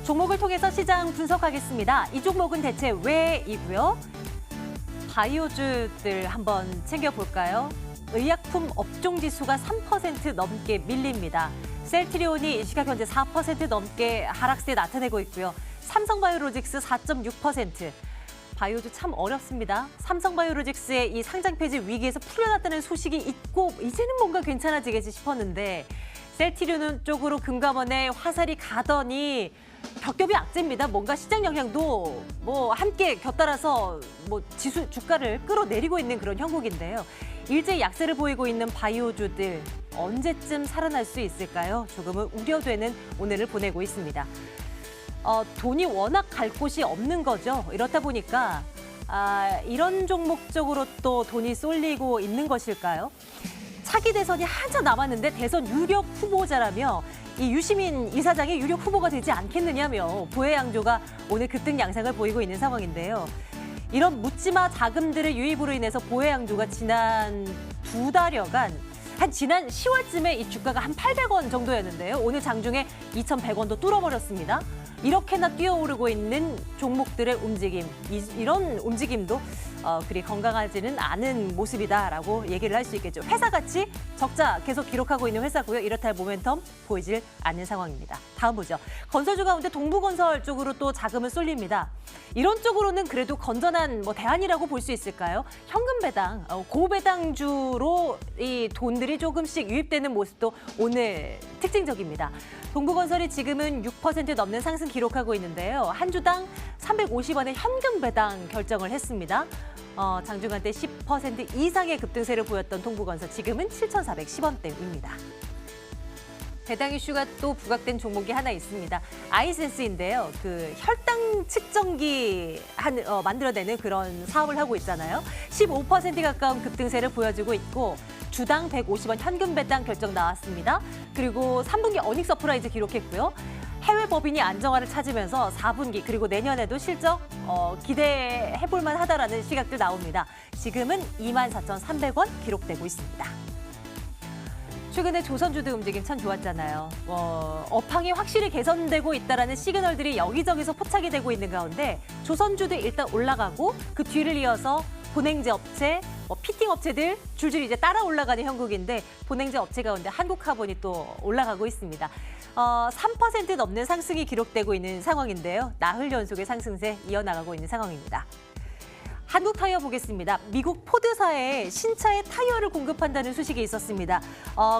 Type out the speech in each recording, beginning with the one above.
종목을 통해서 시장 분석하겠습니다. 이 종목은 대체 왜이고요? 바이오주들 한번 챙겨볼까요? 의약품 업종 지수가 3% 넘게 밀립니다. 셀트리온이 이 시각 현재 4% 넘게 하락세 나타내고 있고요. 삼성바이오로직스 4.6%. 바이오주 참 어렵습니다. 삼성바이오로직스의 이 상장 폐지 위기에서 풀려났다는 소식이 있고 이제는 뭔가 괜찮아지겠지 싶었는데 셀트리온 쪽으로 금감원에 화살이 가더니 겹겹이 악재입니다. 뭔가 시장 영향도 함께 곁따라서 지수 주가를 끌어내리고 있는 그런 형국인데요. 일제히 약세를 보이고 있는 바이오주들 언제쯤 살아날 수 있을까요? 조금은 우려되는 오늘을 보내고 있습니다. 돈이 워낙 갈 곳이 없는 거죠. 이렇다 보니까 이런 종목 쪽으로 또 돈이 쏠리고 있는 것일까요? 차기 대선이 한참 남았는데 대선 유력 후보자라며 이 유시민 이사장이 유력 후보가 되지 않겠느냐며 보혜양조가 오늘 급등 양상을 보이고 있는 상황인데요. 이런 묻지마 자금들의 유입으로 인해서 보혜양조가 지난 2달여간 지난 10월쯤에 이 주가가 한 800원 정도였는데요. 오늘 장중에 2,100원도 뚫어버렸습니다. 이렇게나 뛰어오르고 있는 종목들의 움직임, 이런 움직임도 그리 건강하지는 않은 모습이다라고 얘기를 할 수 있겠죠. 회사같이 적자 계속 기록하고 있는 회사고요. 이렇다 할 모멘텀 보이질 않는 상황입니다. 다음 보죠. 건설주 가운데 동부건설 쪽으로 또 자금을 쏠립니다. 이런 쪽으로는 그래도 건전한 대안이라고 볼 수 있을까요? 현금 배당, 고배당주로 이 돈들이 조금씩 유입되는 모습도 오늘 특징적입니다. 동부건설이 지금은 6% 넘는 상승 기록하고 있는데요. 한 주당 350원의 현금 배당 결정을 했습니다. 장중한 때 10% 이상의 급등세를 보였던 동부건설 지금은 7,410원대입니다. 배당 이슈가 또 부각된 종목이 하나 있습니다. 아이센스인데요. 그 혈당 측정기 만들어내는 그런 사업을 하고 있잖아요. 15% 가까운 급등세를 보여주고 있고 주당 150원 현금 배당 결정 나왔습니다. 그리고 3분기 어닝 서프라이즈 기록했고요. 해외 법인이 안정화를 찾으면서 4분기 그리고 내년에도 실적 기대해볼 만하다라는 시각도 나옵니다. 지금은 24,300원 기록되고 있습니다. 최근에 조선주들 움직임 참 좋았잖아요. 업황이 확실히 개선되고 있다는 시그널들이 여기저기서 포착이 되고 있는 가운데 조선주들 일단 올라가고 그 뒤를 이어서 본행제 업체, 피팅 업체들 줄줄이 이제 따라 올라가는 형국인데 본행제 업체 가운데 한국카본이 또 올라가고 있습니다. 3% 넘는 상승이 기록되고 있는 상황인데요. 나흘 연속의 상승세 이어나가고 있는 상황입니다. 한국타이어 보겠습니다. 미국 포드사에 신차의 타이어를 공급한다는 소식이 있었습니다.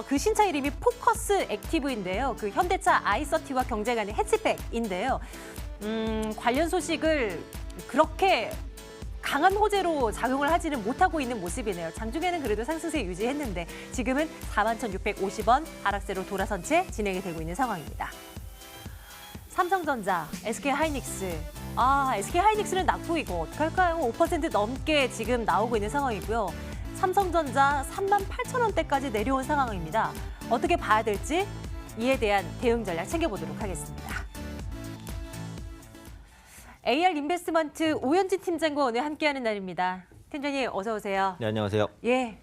그 신차 이름이 포커스 액티브인데요. 그 현대차 i30와 경쟁하는 해치백인데요. 관련 소식을 그렇게 강한 호재로 작용을 하지는 못하고 있는 모습이네요. 장중에는 그래도 상승세 유지했는데 지금은 41,650원 하락세로 돌아선 채 진행이 되고 있는 상황입니다. 삼성전자, SK하이닉스. SK하이닉스는 낙폭이고 어떡할까요? 5% 넘게 지금 나오고 있는 상황이고요. 삼성전자 38,000원대까지 내려온 상황입니다. 어떻게 봐야 될지 이에 대한 대응 전략 챙겨보도록 하겠습니다. AR 인베스트먼트 오현진 팀장과 오늘 함께하는 날입니다. 팀장님 어서 오세요. 네, 안녕하세요. 예,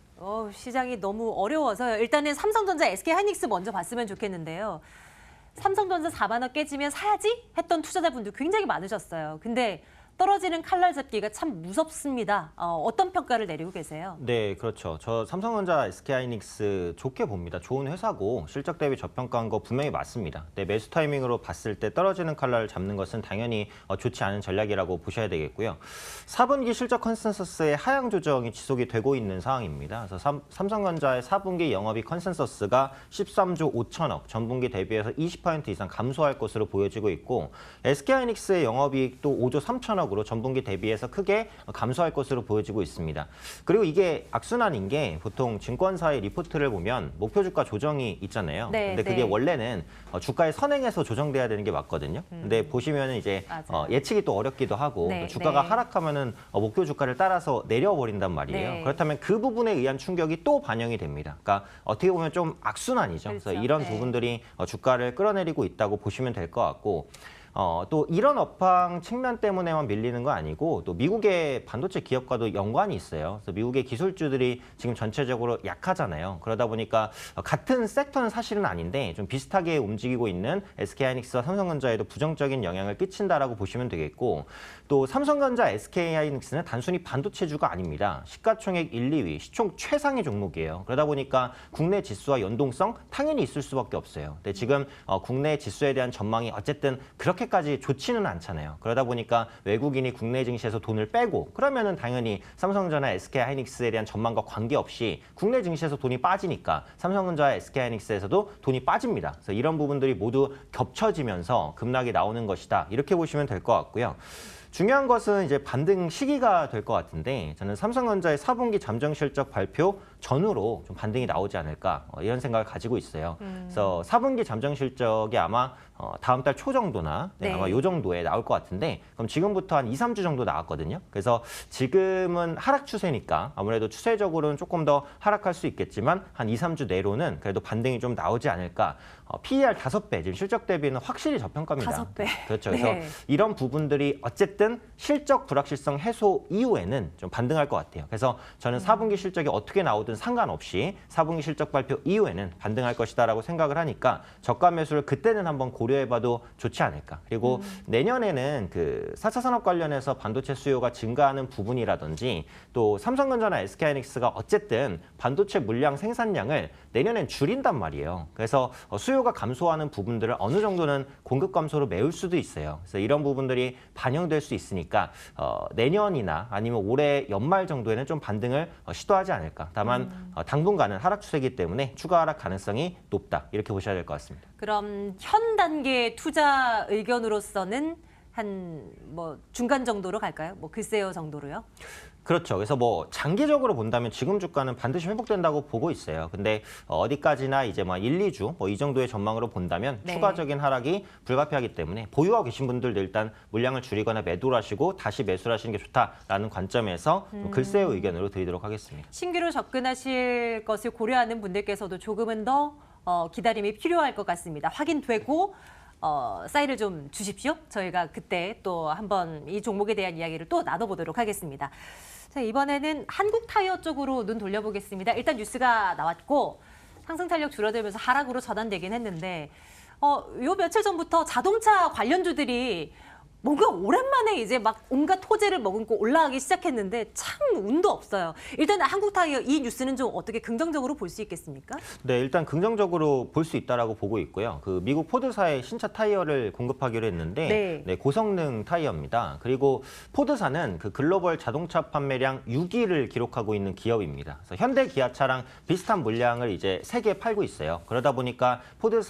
시장이 너무 어려워서요. 일단은 삼성전자, SK하이닉스 먼저 봤으면 좋겠는데요. 삼성전자 4만 원 깨지면 사야지 했던 투자자분들 굉장히 많으셨어요. 근데 떨어지는 칼날 잡기가 참 무섭습니다. 어떤 평가를 내리고 계세요? 네, 그렇죠. 저 삼성전자, SK하이닉스 좋게 봅니다. 좋은 회사고 실적 대비 저평가한 거 분명히 맞습니다. 네, 매수 타이밍으로 봤을 때 떨어지는 칼날을 잡는 것은 당연히 좋지 않은 전략이라고 보셔야 되겠고요. 4분기 실적 컨센서스의 하향 조정이 지속이 되고 있는 상황입니다. 그래서 삼성전자의 4분기 영업이익 컨센서스가 13조 5천억, 전분기 대비해서 20% 이상 감소할 것으로 보여지고 있고 SK하이닉스의 영업이익도 5조 3천억 으로 전분기 대비해서 크게 감소할 것으로 보여지고 있습니다. 그리고 이게 악순환인 게 보통 증권사의 리포트를 보면 목표 주가 조정이 있잖아요. 근데 그게 원래는 주가의 선행에서 조정돼야 되는 게 맞거든요. 근데 보시면 이제 예측이 또 어렵기도 하고 또 주가가 하락하면은 목표 주가를 따라서 내려버린단 말이에요. 그렇다면 그 부분에 의한 충격이 또 반영이 됩니다. 그러니까 어떻게 보면 좀 악순환이죠. 그래서 이런 부분들이 주가를 끌어내리고 있다고 보시면 될 것 같고 또 이런 업황 측면 때문에만 밀리는 거 아니고 또 미국의 반도체 기업과도 연관이 있어요. 그래서 미국의 기술주들이 지금 전체적으로 약하잖아요. 그러다 보니까 같은 섹터는 사실은 아닌데 좀 비슷하게 움직이고 있는 SK하이닉스와 삼성전자에도 부정적인 영향을 끼친다라고 보시면 되겠고 또 삼성전자, SK하이닉스는 단순히 반도체주가 아닙니다. 시가총액 1, 2위, 시총 최상위 종목이에요. 그러다 보니까 국내 지수와 연동성 당연히 있을 수밖에 없어요. 근데 지금 국내 지수에 대한 전망이 어쨌든 그렇게까지 좋지는 않잖아요. 그러다 보니까 외국인이 국내 증시에서 돈을 빼고 그러면은 당연히 삼성전자, SK하이닉스에 대한 전망과 관계없이 국내 증시에서 돈이 빠지니까 삼성전자, SK하이닉스에서도 돈이 빠집니다. 그래서 이런 부분들이 모두 겹쳐지면서 급락이 나오는 것이다. 이렇게 보시면 될 것 같고요. 중요한 것은 이제 반등 시기가 될 것 같은데 저는 삼성전자의 4분기 잠정 실적 발표 전후로 좀 반등이 나오지 않을까 이런 생각을 가지고 있어요. 그래서 4분기 잠정 실적이 아마 다음 달 초 정도나 네. 아마 요 정도에 나올 것 같은데 그럼 지금부터 한 2, 3주 정도 나왔거든요. 그래서 지금은 하락 추세니까 아무래도 추세적으로는 조금 더 하락할 수 있겠지만 한 2, 3주 내로는 그래도 반등이 좀 나오지 않을까. PER 5배, 지금 실적 대비는 확실히 저평가입니다. 5배. 그렇죠. 네. 그래서 이런 부분들이 어쨌든 실적 불확실성 해소 이후에는 좀 반등할 것 같아요. 그래서 저는 4분기 실적이 어떻게 나오든 상관없이 4분기 실적 발표 이후에는 반등할 것이다라고 생각을 하니까 저가 매수를 그때는 한번 고려해봐도 좋지 않을까. 그리고 내년에는 그 4차 산업 관련해서 반도체 수요가 증가하는 부분이라든지 또 삼성전자나 SK하이닉스가 어쨌든 반도체 물량 생산량을 내년엔 줄인단 말이에요. 그래서 수요가 감소하는 부분들을 어느 정도는 공급 감소로 메울 수도 있어요. 그래서 이런 부분들이 반영될 수 있으니까 내년이나 아니면 올해 연말 정도에는 좀 반등을 시도하지 않을까. 다만 당분간은 하락 추세이기 때문에 추가 하락 가능성이 높다. 이렇게 보셔야 될 것 같습니다. 그럼 현 단계 투자 의견으로서는 한 뭐 중간 정도로 갈까요? 뭐 글쎄요 정도로요? 그렇죠. 그래서 뭐 장기적으로 본다면 지금 주가는 반드시 회복된다고 보고 있어요. 근데 어디까지나 이제 막 1, 2주 뭐 이 정도의 전망으로 본다면 네. 추가적인 하락이 불가피하기 때문에 보유하고 계신 분들도 일단 물량을 줄이거나 매도를 하시고 다시 매수를 하시는 게 좋다라는 관점에서 글쎄요 의견으로 드리도록 하겠습니다. 신규로 접근하실 것을 고려하는 분들께서도 조금은 더 기다림이 필요할 것 같습니다. 확인되고 사인을 좀 주십시오. 저희가 그때 또 한번 이 종목에 대한 이야기를 또 나눠보도록 하겠습니다. 자, 이번에는 한국 타이어 쪽으로 눈 돌려보겠습니다. 일단 뉴스가 나왔고 상승 탄력 줄어들면서 하락으로 전환되긴 했는데 요 며칠 전부터 자동차 관련주들이 뭔가 오랜만에 이제 막 온갖 토지를 머금고 올라가기 시작했는데 참 운도 없어요. 일단 한국 타이어 이 뉴스는 좀 어떻게 긍정적으로 볼 수 있겠습니까? 네, 일단 긍정적으로 볼 수 있다라고 보고 있고요. 그 미국 포드사에 신차 타이어를 공급하기로 했는데 네. 고성능 타이어입니다. 그리고 포드사는 그 글로벌 자동차 판매량 6위를 기록하고 있는 기업입니다. 그래서 현대 기아차랑 비슷한 물량을 이제 세계에 팔고 있어요. 그러다 보니까 포드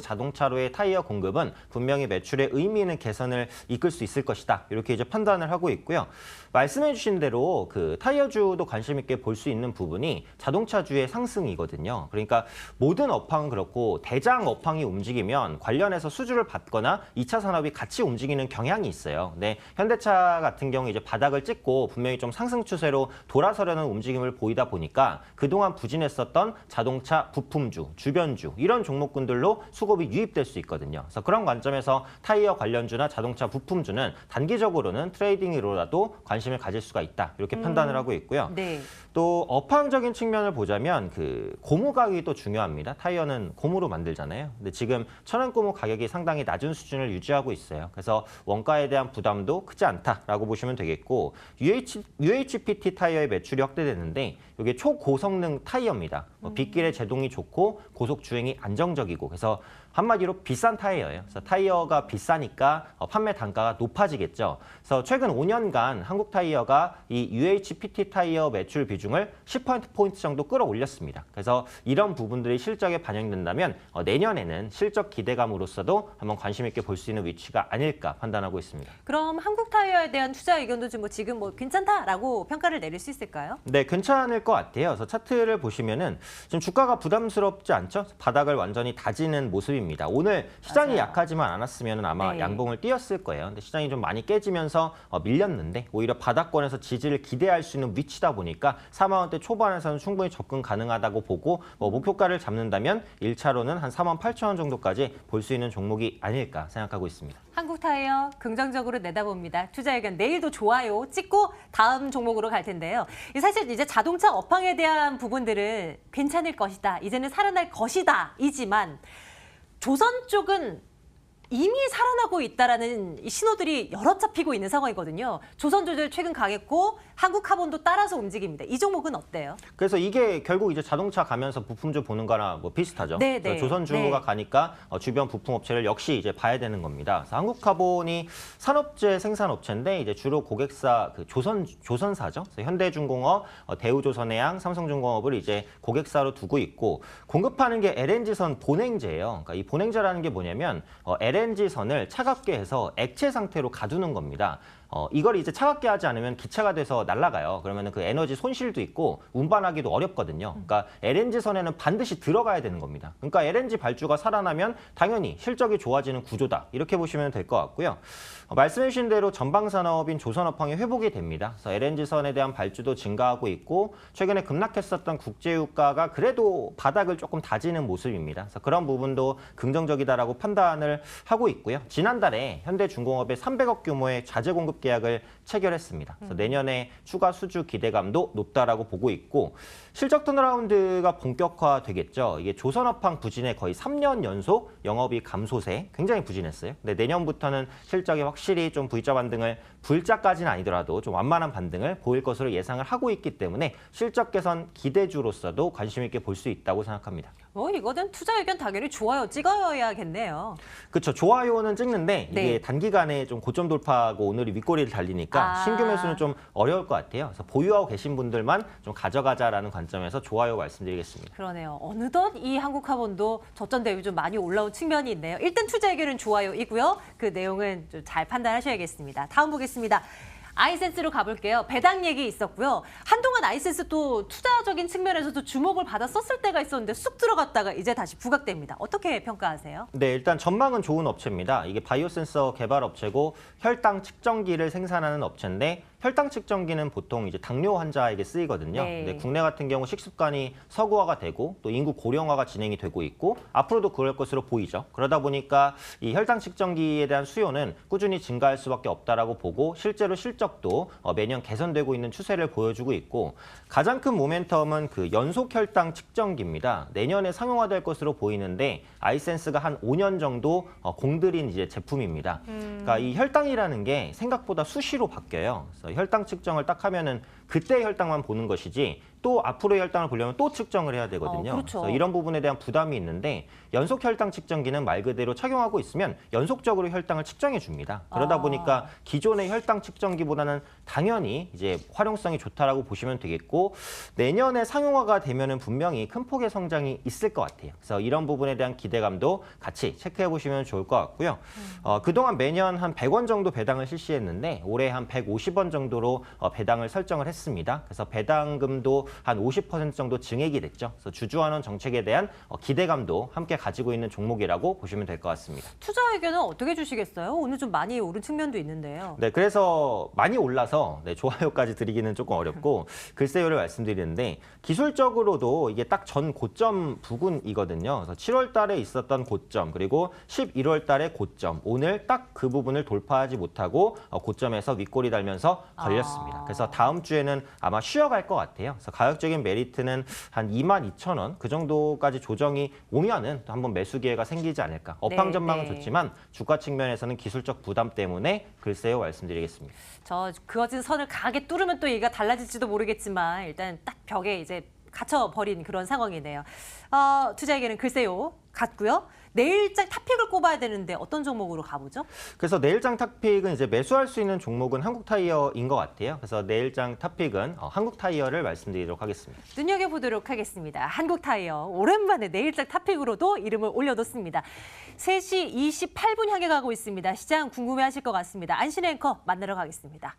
자동차로의 타이어 공급은 분명히 매출에 의미 있는 개선을 이끌 수 있을 것이다. 이렇게 이제 판단을 하고 있고요. 말씀해주신 대로 그 타이어주도 관심 있게 볼 수 있는 부분이 자동차주의 상승이거든요. 그러니까 모든 업황은 그렇고 대장 업황이 움직이면 관련해서 수주를 받거나 2차 산업이 같이 움직이는 경향이 있어요. 근데 현대차 같은 경우 이제 바닥을 찍고 분명히 좀 상승 추세로 돌아서려는 움직임을 보이다 보니까 그동안 부진했었던 자동차 부품주, 주변주 이런 종목군들로 수급이 유입될 수 있거든요. 그래서 그런 관점에서 타이어 관련주나 자동차 부품주는 단기적으로는 트레이딩으로라도 관심을 가질 수가 있다. 이렇게 판단을 하고 있고요. 네. 또 업황적인 측면을 보자면 그 고무 가격이 또 중요합니다. 타이어는 고무로 만들잖아요. 근데 지금 천연 고무 가격이 상당히 낮은 수준을 유지하고 있어요. 그래서 원가에 대한 부담도 크지 않다라고 보시면 되겠고 UHPT 타이어의 매출이 확대됐는데 이게 초고성능 타이어입니다. 빗길에 제동이 좋고 고속 주행이 안정적이고 그래서 한마디로 비싼 타이어예요. 그래서 타이어가 비싸니까 판매 단가가 높아지겠죠. 그래서 최근 5년간 한국 타이어가 이 UHPT 타이어 매출 비중을 10%포인트 정도 끌어올렸습니다. 그래서 이런 부분들이 실적에 반영된다면 내년에는 실적 기대감으로서도 한번 관심 있게 볼 수 있는 위치가 아닐까 판단하고 있습니다. 그럼 한국 타이어에 대한 투자 의견도 좀 지금 괜찮다라고 평가를 내릴 수 있을까요? 네, 괜찮을 것 같아요. 그래서 차트를 보시면은 지금 주가가 부담스럽지 않죠? 바닥을 완전히 다지는 모습입니다. 모습입니다. 오늘 시장이 맞아요. 약하지만 않았으면 아마 네. 양봉을 띄었을 거예요. 근데 시장이 좀 많이 깨지면서 밀렸는데 오히려 바닥권에서 지지를 기대할 수 있는 위치다 보니까 4만 원대 초반에서는 충분히 접근 가능하다고 보고 목표가를 잡는다면 1차로는 한 4만 8천 원 정도까지 볼 수 있는 종목이 아닐까 생각하고 있습니다. 한국타이어 긍정적으로 내다봅니다. 투자 의견 내일도 좋아요 찍고 다음 종목으로 갈 텐데요. 사실 이제 자동차 업황에 대한 부분들은 괜찮을 것이다. 이제는 살아날 것이다. 이지만 조선 쪽은 이미 살아나고 있다라는 이 신호들이 여러 잡히고 있는 상황이거든요. 조선조절 최근 강했고 한국카본도 따라서 움직입니다. 이 종목은 어때요? 그래서 이게 결국 이제 자동차 가면서 부품주 보는 거랑 뭐 비슷하죠. 네, 그래서 네. 조선주가 네. 가니까 주변 부품 업체를 역시 이제 봐야 되는 겁니다. 그래서 한국카본이 산업재 생산업체인데 이제 주로 고객사 그 조선사죠. 그래서 현대중공업, 대우조선해양, 삼성중공업을 이제 고객사로 두고 있고 공급하는 게 LNG선 본행제예요. 그러니까 이 본행제라는 게 뭐냐면 LNG선을 차갑게 해서 액체 상태로 가두는 겁니다. 이걸 이제 차갑게 하지 않으면 기체가 돼서 날아가요. 그러면 그 에너지 손실도 있고 운반하기도 어렵거든요. 그러니까 LNG선에는 반드시 들어가야 되는 겁니다. 그러니까 LNG 발주가 살아나면 당연히 실적이 좋아지는 구조다. 이렇게 보시면 될 것 같고요. 말씀해 주신 대로 전방산업인 조선업황이 회복이 됩니다. 그래서 LNG선에 대한 발주도 증가하고 있고 최근에 급락했었던 국제유가가 그래도 바닥을 조금 다지는 모습입니다. 그래서 그런 부분도 긍정적이다라고 판단을 하고 있고요. 지난달에 현대중공업의 300억 규모의 자재 공급 계약을 체결했습니다. 그래서 내년에 추가 수주 기대감도 높다라고 보고 있고 실적 턴어라운드가 본격화되겠죠. 이게 조선업황 부진에 거의 3년 연속 영업이익 감소세 굉장히 부진했어요. 근데 내년부터는 실적이 확실히 좀 V자 반등을 V자까지는 아니더라도 좀 완만한 반등을 보일 것으로 예상을 하고 있기 때문에 실적 개선 기대주로서도 관심 있게 볼 수 있다고 생각합니다. 이거는 투자 의견 당연히 좋아요 찍어야겠네요. 그렇죠. 좋아요는 찍는데 이게 네. 단기간에 좀 고점 돌파하고 오늘이 윗꼬리를 달리니까 신규 매수는 좀 어려울 것 같아요. 그래서 보유하고 계신 분들만 좀 가져가자라는 관점에서 좋아요 말씀드리겠습니다. 그러네요. 어느덧 이 한국카본도 저점 대비 좀 많이 올라온 측면이 있네요. 일단 투자 의견은 좋아요이고요. 그 내용은 좀 잘 판단하셔야겠습니다. 다음 보겠습니다. 아이센스로 가볼게요. 배당 얘기 있었고요. 한동안 아이센스 또 투자적인 측면에서도 주목을 받았었을 때가 있었는데 쑥 들어갔다가 이제 다시 부각됩니다. 어떻게 평가하세요? 네, 일단 전망은 좋은 업체입니다. 이게 바이오 센서 개발 업체고 혈당 측정기를 생산하는 업체인데 혈당 측정기는 보통 이제 당뇨 환자에게 쓰이거든요. 네. 근데 국내 같은 경우 식습관이 서구화가 되고 또 인구 고령화가 진행이 되고 있고 앞으로도 그럴 것으로 보이죠. 그러다 보니까 이 혈당 측정기에 대한 수요는 꾸준히 증가할 수밖에 없다라고 보고 실제로 실적도 매년 개선되고 있는 추세를 보여주고 있고 가장 큰 모멘텀은 그 연속 혈당 측정기입니다. 내년에 상용화될 것으로 보이는데 아이센스가 한 5년 정도 공들인 이제 제품입니다. 그러니까 이 혈당이라는 게 생각보다 수시로 바뀌어요. 그래서 혈당 측정을 딱 하면은 그때 혈당만 보는 것이지 또 앞으로의 혈당을 보려면 또 측정을 해야 되거든요. 그렇죠. 그래서 이런 부분에 대한 부담이 있는데 연속 혈당 측정기는 말 그대로 착용하고 있으면 연속적으로 혈당을 측정해 줍니다. 그러다 보니까 기존의 혈당 측정기보다는 당연히 이제 활용성이 좋다라고 보시면 되겠고 내년에 상용화가 되면은 분명히 큰 폭의 성장이 있을 것 같아요. 그래서 이런 부분에 대한 기대감도 같이 체크해 보시면 좋을 것 같고요. 그동안 매년 한 100원 정도 배당을 실시했는데 올해 한 150원 정도로 배당을 설정을 했습니다. 그래서 배당금도 한 50% 정도 증액이 됐죠. 그래서 주주환원 정책에 대한 기대감도 함께 가지고 있는 종목이라고 보시면 될 것 같습니다. 투자 의견은 어떻게 주시겠어요? 오늘 좀 많이 오른 측면도 있는데요. 네, 그래서 많이 올라서 좋아요까지 드리기는 조금 어렵고 글쎄요를 말씀드리는데 기술적으로도 이게 딱 전 고점 부근이거든요. 그래서 7월 달에 있었던 고점 그리고 11월 달에 고점 오늘 딱 그 부분을 돌파하지 못하고 고점에서 윗골이 달면서 걸렸습니다. 그래서 다음 주에는 아마 쉬어갈 것 같아요. 그래서 가격적인 메리트는 한 22,000원 그 정도까지 조정이 오면은 또 한번 매수 기회가 생기지 않을까. 업황 전망은 네. 좋지만 주가 측면에서는 기술적 부담 때문에 글쎄요 말씀드리겠습니다. 저 그어진 선을 강하게 뚫으면 또 얘기가 달라질지도 모르겠지만 일단 딱 벽에 이제 갇혀버린 그런 상황이네요. 투자에게는 글쎄요 같고요. 내일장 탑픽을 꼽아야 되는데 어떤 종목으로 가보죠? 그래서 내일장 탑픽은 이제 매수할 수 있는 종목은 한국타이어인 것 같아요. 그래서 내일장 탑픽은 한국타이어를 말씀드리도록 하겠습니다. 눈여겨보도록 하겠습니다. 한국타이어 오랜만에 내일장 탑픽으로도 이름을 올려뒀습니다. 3시 28분 향해 가고 있습니다. 시장 궁금해하실 것 같습니다. 안신 앵커 만나러 가겠습니다.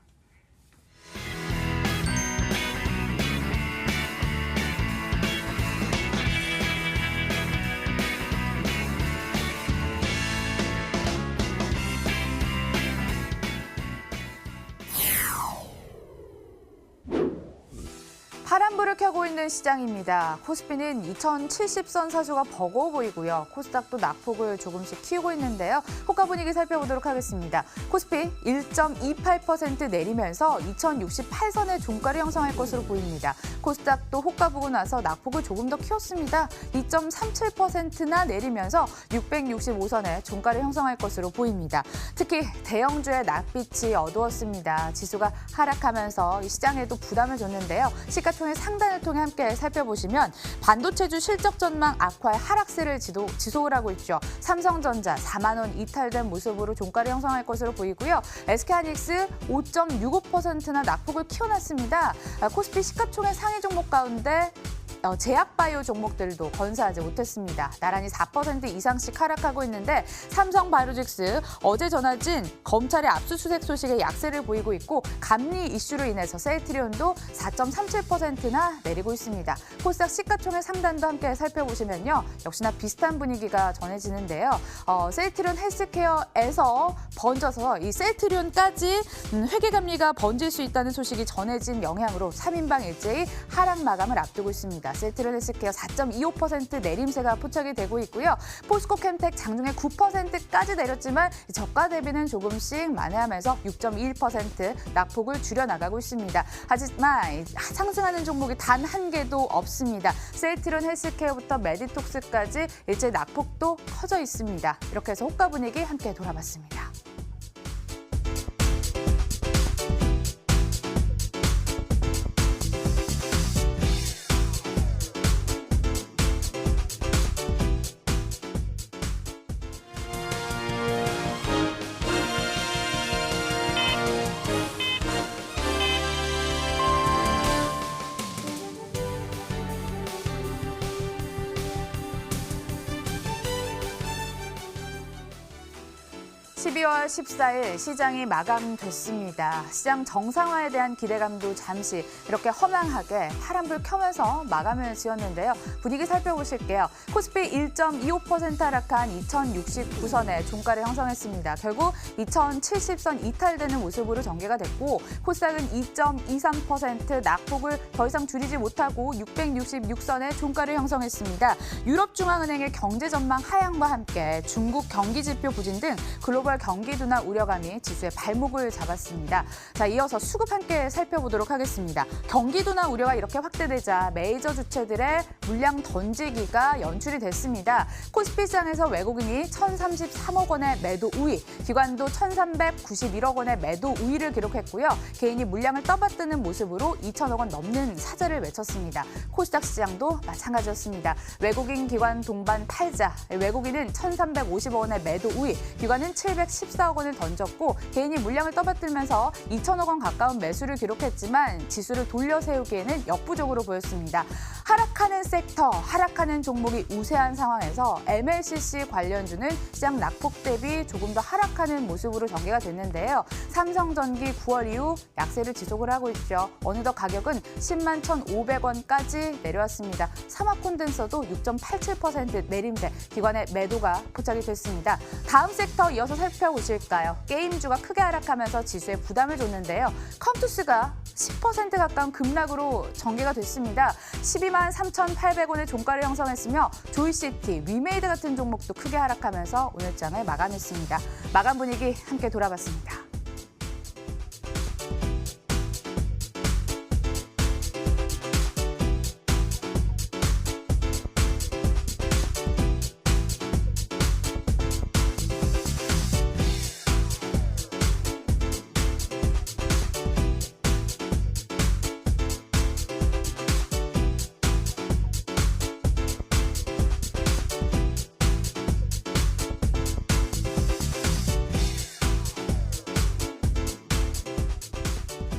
파란불을 켜고 있는 시장입니다. 코스피는 2070선 사수가 버거워 보이고요. 코스닥도 낙폭을 조금씩 키우고 있는데요. 호가 분위기 살펴보도록 하겠습니다. 코스피 1.28% 내리면서 2068선의 종가를 형성할 것으로 보입니다. 코스닥도 호가 보고 나서 낙폭을 조금 더 키웠습니다. 2.37%나 내리면서 665선의 종가를 형성할 것으로 보입니다. 특히 대형주의 낙빛이 어두웠습니다. 지수가 하락하면서 이 시장에도 부담을 줬는데요. 시가총액 상단을 통해 함께 살펴보시면 반도체주 실적 전망 악화의 하락세를 지속을 하고 있죠. 삼성전자 4만 원 이탈된 모습으로 종가를 형성할 것으로 보이고요. SK하이닉스 5.65%나 낙폭을 키워놨습니다. 코스피 시가총액 상위 종목 가운데 제약바이오 종목들도 건사하지 못했습니다. 나란히 4% 이상씩 하락하고 있는데 삼성바이오로직스 어제 전해진 검찰의 압수수색 소식에 약세를 보이고 있고 감리 이슈로 인해서 셀트리온도 4.37%나 내리고 있습니다. 코스닥 시가총액 상단도 함께 살펴보시면요. 역시나 비슷한 분위기가 전해지는데요. 셀트리온 헬스케어에서 번져서 이 셀트리온까지 회계감리가 번질 수 있다는 소식이 전해진 영향으로 3인방 일제히 하락 마감을 앞두고 있습니다. 셀트리온 헬스케어 4.25% 내림세가 포착이 되고 있고요. 포스코캠텍 장중에 9%까지 내렸지만 저가 대비는 조금씩 만회하면서 6.1% 낙폭을 줄여나가고 있습니다. 하지만 상승하는 종목이 단 한 개도 없습니다. 셀트리온 헬스케어부터 메디톡스까지 일제 낙폭도 커져 있습니다. 이렇게 해서 호가 분위기 함께 돌아봤습니다. (12월 14일) 시장이 마감됐습니다. 시장 정상화에 대한 기대감도 잠시 이렇게 허망하게 파란불 켜면서 마감을 지었는데요. 분위기 살펴보실게요. 코스피 1.25% 하락한 2069선의 종가를 형성했습니다. 결국 2070선 이탈되는 모습으로 전개가 됐고 코스닥은 2.23% 낙폭을 더 이상 줄이지 못하고 666선의 종가를 형성했습니다. 유럽중앙은행의 경제 전망 하향과 함께 중국 경기지표 부진 등 글로벌 경기 둔화 우려감이 지수의 발목을 잡았습니다. 자, 이어서 수급 함께 살펴보도록 하겠습니다. 경기 둔화 우려가 이렇게 확대되자 메이저 주체들의 물량 던지기가 연출이 됐습니다. 코스피 시장에서 외국인이 1,033억 원의 매도 우위, 기관도 1,391억 원의 매도 우위를 기록했고요. 개인이 물량을 떠받드는 모습으로 2천억 원 넘는 사자를 외쳤습니다. 코스닥 시장도 마찬가지였습니다. 외국인 기관 동반 탈자, 외국인은 1,350억 원의 매도 우위, 기관은 714억 원을 던졌고 개인이 물량을 떠받들면서 2천억 원 가까운 매수를 기록했지만 지수를 돌려 세우기에는 역부족으로 보였습니다. 하락하는 섹터, 하락하는 종목이 우세한 상황에서 MLCC 관련주는 시장 낙폭 대비 조금 더 하락하는 모습으로 전개가 됐는데요. 삼성전기 9월 이후 약세를 지속을 하고 있죠. 어느덧 가격은 10만 1,500원까지 내려왔습니다. 삼화콘덴서도 6.87% 내림세, 기관의 매도가 포착이 됐습니다. 다음 섹터 이어서 살펴보실까요? 게임주가 크게 하락하면서 지수에 부담을 줬는데요. 컴투스가 10% 가까운 급락으로 전개가 됐습니다. 12만 3,800원의 종가를 형성했으며 조이시티, 위메이드 같은 종목도 크게 하락하면서 오늘 장을 마감했습니다. 마감 분위기 함께 돌아봤습니다.